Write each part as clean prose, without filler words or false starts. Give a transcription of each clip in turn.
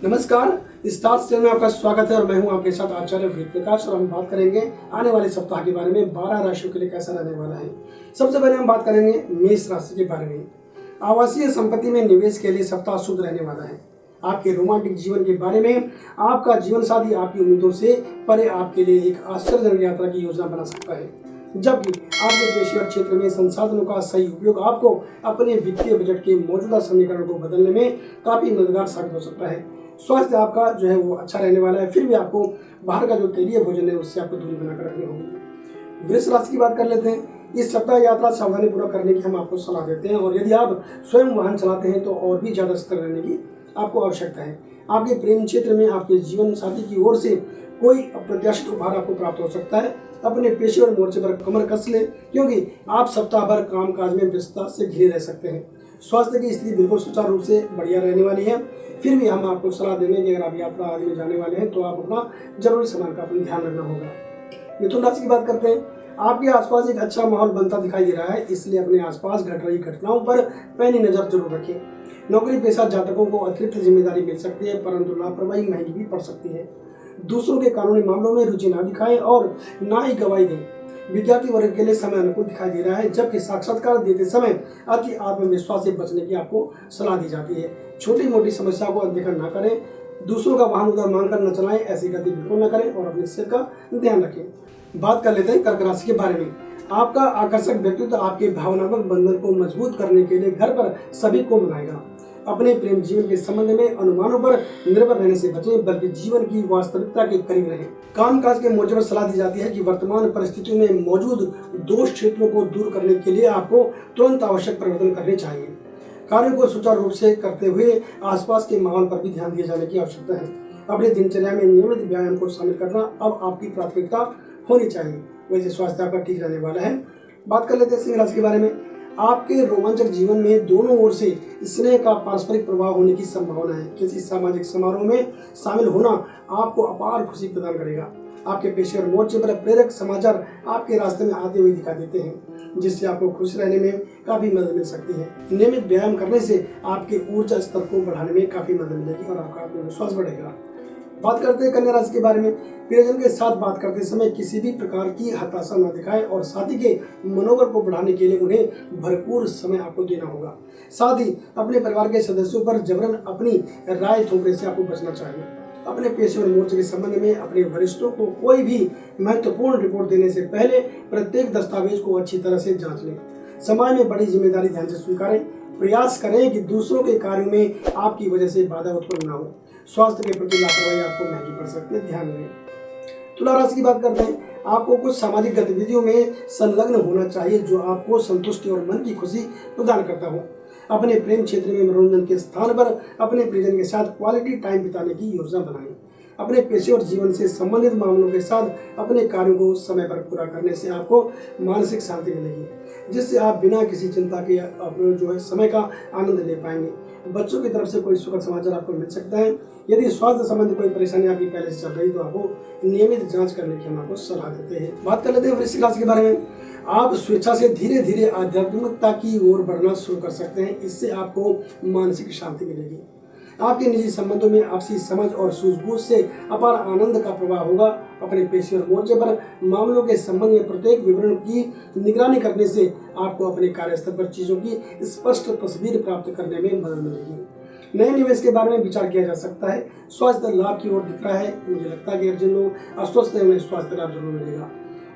नमस्कार, star channel में आपका स्वागत है और मैं हूं आपके साथ आचार्य वेद प्रकाश और हम बात करेंगे आने वाले सप्ताह के बारे में 12 राशियों के लिए कैसा रहने वाला है। सबसे पहले हम बात करेंगे मेष राशि के बारे में। आवासीय संपत्ति में निवेश के लिए सप्ताह शुभ रहने वाला है। आपके रोमांटिक जीवन के बारे में आपका जीवन साथी आपकी उम्मीदों से परे आपके लिए एक आश्चर्यजनक यात्रा की योजना बना सकता है, जबकि आपके पेशेवर क्षेत्र में संसाधनों का सही उपयोग आपको अपने वित्तीय बजट के मौजूदा समीकरण को बदलने में काफी मददगार साबित हो सकता है। स्वास्थ्य आपका जो है वो अच्छा रहने वाला है, फिर भी आपको बाहर का जो तेलीय भोजन है उससे आपको दूरी बनाकर रखनी होगी। वृष राशि की बात कर लेते हैं। इस सप्ताह यात्रा सावधानी पूर्वक करने की हम आपको सलाह देते हैं और यदि आप स्वयं वाहन चलाते हैं तो और भी ज्यादा सतर्क रहने की आपको आवश्यकता है। आपके प्रेम क्षेत्र में आपके जीवन साथी की ओर से कोई अप्रत्याशित उपहार आपको प्राप्त हो सकता है। अपने पेशेवर मोर्चे पर कमर कस ले, क्योंकि आप सप्ताह भर काम काज में व्यस्तता से घिरे रह सकते हैं। स्वास्थ्य की स्थिति बिल्कुल सुचारू रूप से बढ़िया रहने वाली है, फिर भी हम आपको सलाह देंगे कि अगर आप यात्रा आदि में जाने वाले हैं तो आप अपना जरूरी सामान का अपना ध्यान रखना होगा। मिथुन राशि की बात करते हैं। आपके आसपास एक अच्छा माहौल बनता दिखाई दे रहा है, इसलिए अपने आसपास घट रही घटनाओं पर पैनी नजर जरूर रखें। नौकरी पेशा जातकों को अतिरिक्त जिम्मेदारी मिल सकती है, परंतु लापरवाही महंगी भी पड़ सकती है। दूसरों के कानूनी मामलों में रुचि ना दिखाएं और ना ही गवाही दें। विद्यार्थी वर्ग के लिए समय अनुकूल दिखाई दे रहा है, जबकि साक्षात्कार देते समय अति आत्मविश्वास से बचने की आपको सलाह दी जाती है। छोटी मोटी समस्या को अनदेखा न करें, दूसरों का वाहन उधर मांगकर न चलाएं, ऐसी गति बिल्कुल न करें और अपने सिर का ध्यान रखें। बात कर लेते हैं कर्क राशि के बारे में। आपका आकर्षक व्यक्तित्व आपके भावनात्मक बंधन को मजबूत करने के लिए घर पर सभी को मनाएगा। अपने प्रेम जीवन के संबंध में अनुमानों पर निर्भर रहने से बचें, बल्कि जीवन की वास्तविकता के करीब रहें। कामकाज के मोर्चे पर सलाह दी जाती है कि वर्तमान परिस्थितियों में मौजूद दोष क्षेत्रों को दूर करने के लिए आपको तुरंत आवश्यक परिवर्तन करने चाहिए। कार्यों को सुचारू रूप से करते हुए आसपास के माहौल पर भी ध्यान दिए जाने की आवश्यकता है। अपनी दिनचर्या में नियमित व्यायाम को शामिल करना अब आपकी प्राथमिकता होनी चाहिए। वैसे स्वास्थ्य आपका ठीक रहने वाला है। बात कर लेते हैं सिंह राशि के बारे में। आपके रोमांचक जीवन में दोनों ओर से स्नेह का पारस्परिक प्रभाव होने की संभावना है। किसी सामाजिक समारोह में शामिल होना आपको अपार खुशी प्रदान करेगा। आपके पेशेवर मोर्चे पर प्रेरक समाचार आपके रास्ते में आते हुए दिखाई देते हैं, जिससे आपको खुश रहने में काफी मदद मिल सकती है। नियमित व्यायाम करने से आपके ऊर्जा स्तर को बढ़ाने में काफी मदद मिलेगी और आपका आत्मविश्वास बढ़ेगा। बात करते हैं कन्या राशि के बारे में। प्रियजन के साथ बात करते समय किसी भी प्रकार की हताशा न दिखाएं और साथी के मनोबल को बढ़ाने के लिए उन्हें भरपूर समय आपको देना होगा। साथ ही अपने परिवार के सदस्यों पर जबरन अपनी राय थोपने से आपको बचना चाहिए। अपने पेशेवर मोर्चे के संबंध में अपने वरिष्ठों को कोई भी महत्वपूर्ण रिपोर्ट देने से पहले प्रत्येक दस्तावेज को अच्छी तरह से जांच लें। समाज में बड़ी जिम्मेदारी ध्यान से स्वीकारें। प्रयास करें कि दूसरों के कार्यों में आपकी वजह से बाधा उत्पन्न न हो। स्वास्थ्य के प्रति लापरवाही आपको महंगी पड़ सकती है, ध्यान दें। तुला राशि की बात करते हैं। आपको कुछ सामाजिक गतिविधियों में संलग्न होना चाहिए जो आपको संतुष्टि और मन की खुशी प्रदान करता हो। अपने प्रेम क्षेत्र में मनोरंजन के स्थान पर अपने प्रियजन के साथ क्वालिटी टाइम बिताने की योजना बनाएं। अपने पेशेवर जीवन से संबंधित मामलों के साथ अपने कार्यों को समय पर पूरा करने से आपको मानसिक शांति मिलेगी, जिससे आप बिना किसी चिंता के अपने जो है समय का आनंद ले पाएंगे। बच्चों की तरफ से कोई सुखद समाचार आपको मिल सकता है। यदि स्वास्थ्य संबंधी कोई परेशानी आपकी पहले से चल रही तो आपको नियमित जांच करने की हम आपको सलाह देते हैं। बात कर लेते हैं वृश्चिक राशि के बारे में। आप स्वेच्छा से धीरे धीरे आध्यात्मिकता की ओर बढ़ना शुरू कर सकते हैं। इससे आपको मानसिक शांति मिलेगी। आपके निजी संबंधों में आपसी समझ और सूझबूझ से अपार आनंद का प्रवाह होगा। अपने पेशेवर मोर्चे पर मामलों के संबंध में प्रत्येक विवरण की निगरानी करने से आपको अपने कार्यस्थल पर चीजों की स्पष्ट तस्वीर प्राप्त करने में मदद मिलेगी। नए निवेश के बारे में विचार किया जा सकता है। स्वास्थ्य लाभ की ओर दिख रहा है। मुझे लगता है कि जिन लोग अस्वस्थ हैं उन्हें स्वास्थ्य लाभ जरूर मिलेगा।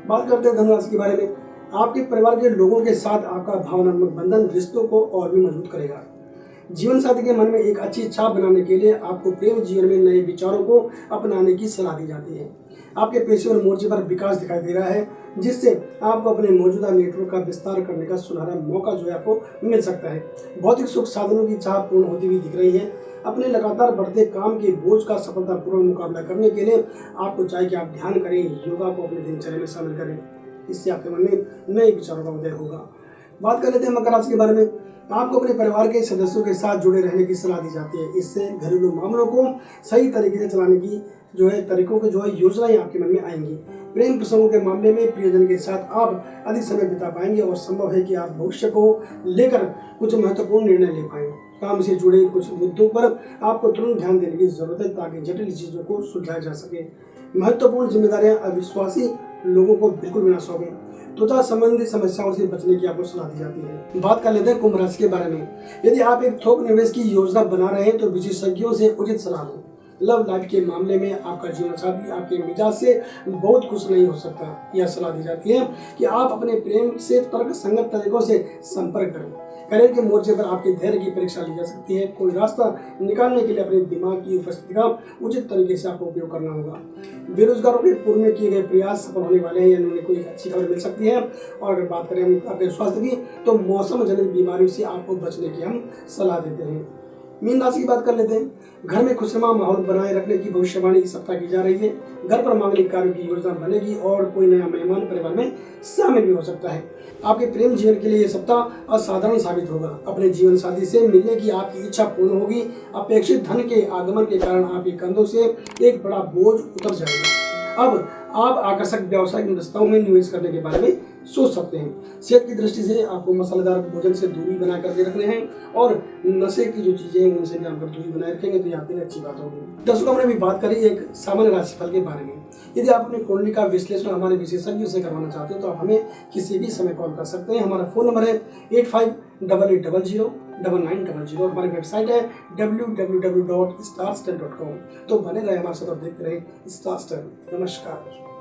बात करते हैं धनुराशि के बारे में। आपके परिवार के लोगों के साथ आपका भावनात्मक बंधन रिश्तों को और भी मजबूत करेगा। जीवन साथी के मन में एक अच्छी छाप बनाने के लिए आपको प्रेम जीवन में नए विचारों को अपनाने की सलाह दी जाती है। आपके पेशेवर मोर्चे पर विकास दिखाई दे रहा है, जिससे आपको अपने मौजूदा नेटवर्क का विस्तार करने का सुनहरा मौका जो है आपको मिल सकता है। भौतिक सुख साधनों की चाह पूर्ण होती हुई दिख रही है। अपने लगातार बढ़ते काम के बोझ का सफलतापूर्वक मुकाबला करने के लिए आपको चाहिए कि आप ध्यान करें, योगा को अपने दिनचर्या में शामिल करें। इससे आपके मन में नए विचारों का उदय होगा। बात कर लेते हैं मकर राशि के बारे में। आपको अपने परिवार के सदस्यों के साथ जुड़े रहने की सलाह दी जाती है। इससे घरेलू मामलों को सही तरीके से चलाने की जो है तरीकों के जो है योजनाएं आपके मन में आएंगी। प्रेम प्रसंगों के मामले में प्रियजन के साथ आप अधिक समय बिता पाएंगे और संभव है कि आप भविष्य को लेकर कुछ महत्वपूर्ण निर्णय ले पाएंगे। काम से जुड़े कुछ मुद्दों पर आपको तुरंत ध्यान देने की जरूरत है ताकि जटिल चीजों को सुलझाया जा सके। महत्वपूर्ण जिम्मेदारियां अविश्वासी लोगों को बिल्कुल भी ना सौंपें। त्वचा संबंधी समस्याओं से बचने की आपको सलाह दी जाती है। बात कर लेते हैं कुंभ राशि के बारे में। यदि आप एक थोक निवेश की योजना बना रहे हैं तो विशेषज्ञों से उचित सलाह लें। लव लाइफ के मामले में आपका जीवन साथी आपके मिजाज से बहुत खुश नहीं हो सकता। यह सलाह दी जाती है कि आप अपने प्रेम से तर्क संगत तरीकों से संपर्क करें। करियर के मोर्चे पर आपके धैर्य की परीक्षा ली जा सकती है। कोई रास्ता निकालने के लिए अपने दिमाग की उपस्थिति का उचित तरीके से आपको उपयोग करना होगा। बेरोजगारों के पूर्व में किए गए प्रयास सफल होने वाले हैं या उन्हें कोई अच्छी खबर मिल सकती है। और अगर बात करें हम आपके स्वास्थ्य की तो मौसम जनित बीमारियों से आपको बचने की हम सलाह देते हैं। मीन राशि की बात कर लेते हैं। घर में खुशनुमा माहौल बनाए रखने की भविष्यवाणी इस सप्ताह की जा रही है। घर पर मांगलिक कार्यों की योजना बनेगी और कोई नया मेहमान परिवार में शामिल भी हो सकता है। आपके प्रेम जीवन के लिए यह सप्ताह असाधारण साबित होगा। अपने जीवन साथी से मिलने की आपकी इच्छा पूर्ण होगी। अपेक्षित धन के आगमन के कारण आपके कंधों से एक बड़ा बोझ उतर जाएगा। अब आप आकर्षक व्यावसायिक व्यवस्थाओं में निवेश करने के बारे में सोच सकते हैं। सेहत की दृष्टि से आपको मसालेदार भोजन से दूरी बना करके रखने हैं और नशे की जो चीजें हैं उनसे भी आप दूरी बनाए रखेंगे तो आपके लिए अच्छी बात होगी। दर्शकों, हमने अभी बात करी एक सामान्य राशिफल के बारे में। यदि आप अपनी कुंडली का विश्लेषण हमारे विशेषज्ञों से करवाना चाहते हैं तो आप हमें किसी भी समय कॉल कर सकते हैं। हमारा फोन नंबर है 8588009900। हमारी वेबसाइट है www.starstel.com। तो बने रहे हमारे साथ और देखते रहे स्टार स्टेल। नमस्कार।